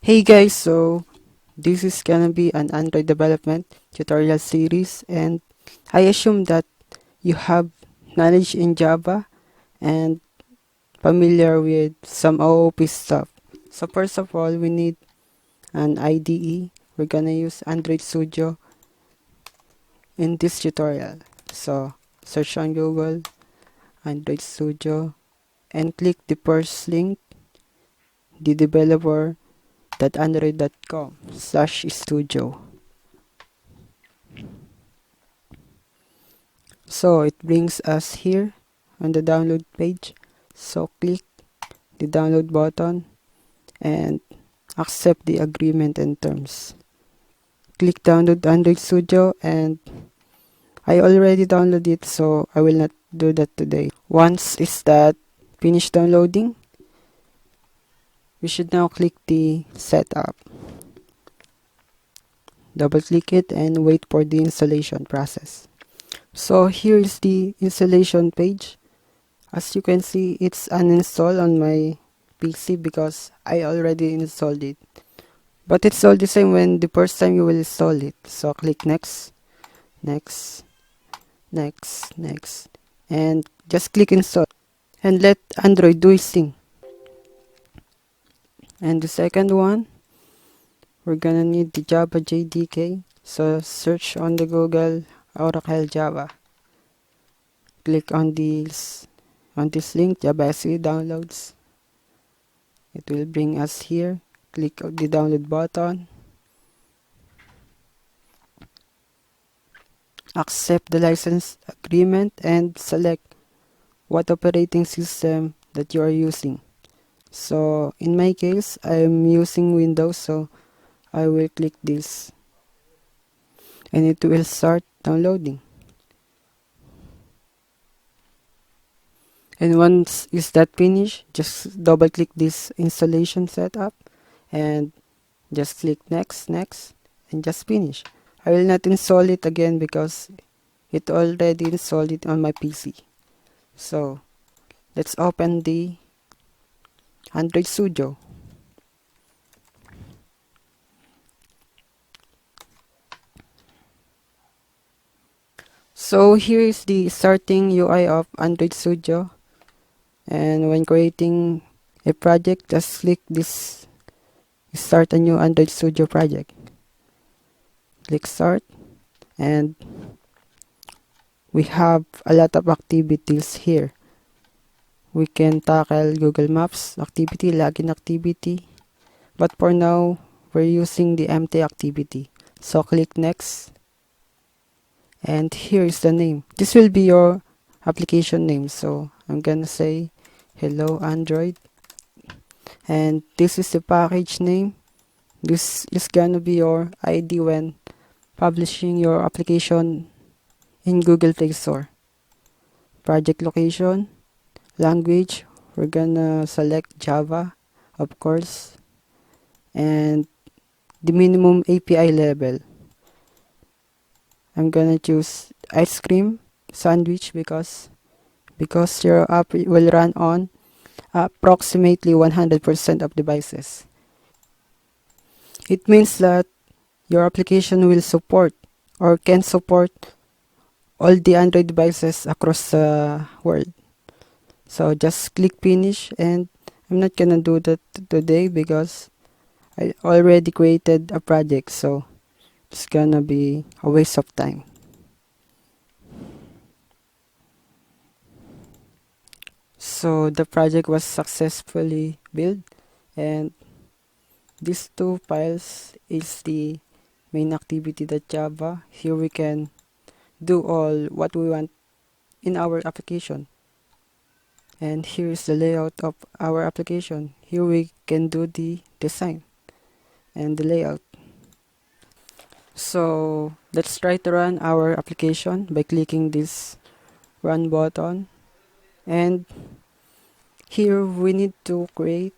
Hey guys, so this is gonna be an Android development tutorial series, and I assume that you have knowledge in Java and familiar with some OOP stuff. So first of all, we need an IDE. We're gonna use Android Studio in this tutorial. So search on Google Android Studio and click the first link, the developer.android.com/studio. So it brings us here on the download page. So click the download button and accept the agreement and terms. Click download Android Studio, and I already downloaded it, so I will not do that today. Once is that finished downloading, we should now click the setup. Double click it and wait for the installation process. So here is the installation page. As you can see, it's uninstalled on my PC because I already installed it. But it's all the same when the first time you will install it. So click next, next, next, next, and just click install. And let Android do its thing. And the second one, we're gonna need the Java Jdk. So search on the Google Oracle Java. Click on this link, Java SE downloads. It will bring us here. Click the download button. Accept the license agreement and select what operating system that you are using. So in my case, I am using Windows, so I will click this and it will start downloading. And once is that finished, just double click this installation setup and just click next, next, and just finish. I will not install it again because it already installed it on my PC. So let's open the Android Studio. So here is the starting UI of Android Studio. And when creating a project, just click this start a new Android Studio project. Click start, and we have a lot of activities here. We can tackle Google Maps activity, login activity, but for now we're using the empty activity. So click next, and here is the name. This will be your application name, so I'm gonna say hello Android, and this is the package name. This is gonna be your ID when publishing your application in Google Play Store. Project location, language, we're gonna select Java, of course, and the minimum API level. I'm gonna choose ice cream sandwich because your app will run on approximately 100% of devices. It means that your application will support or can support all the Android devices across the world. So just click finish, and I'm not gonna do that today because I already created a project, so it's gonna be a waste of time. So the project was successfully built, and these two files is the main activity.java. Here we can do all what we want in our application. And here is the layout of our application. Here we can do the design and the layout. So let's try to run our application by clicking this run button. And here we need to create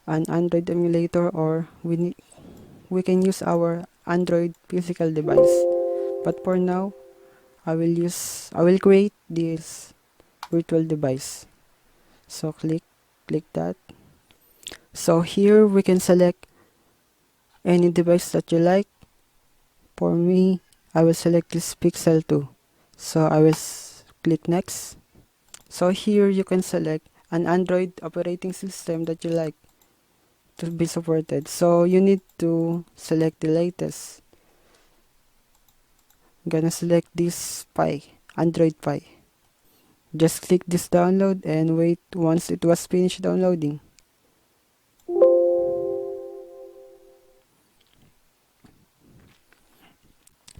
an Android emulator, or we can use our Android physical device. But for now, I will create this virtual device. So click that. So here we can select any device that you like. For me, I will select this Pixel 2. So I will click next. So here you can select an Android operating system that you like to be supported. So you need to select the latest. I'm gonna select this Pi, Android Pi. Just click this download and wait once it was finished downloading.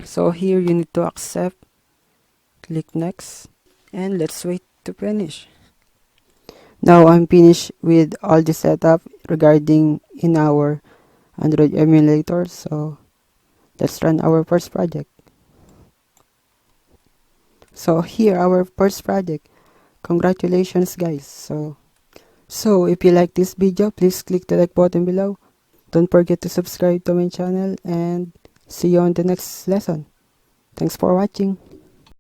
So here you need to accept, click next, and let's wait to finish. Now I'm finished with all the setup regarding in our Android emulator. So let's run our first project. So here our first project. Congratulations guys. So if you like this video, please click the like button below. Don't forget to subscribe to my channel and see you on the next lesson. Thanks for watching.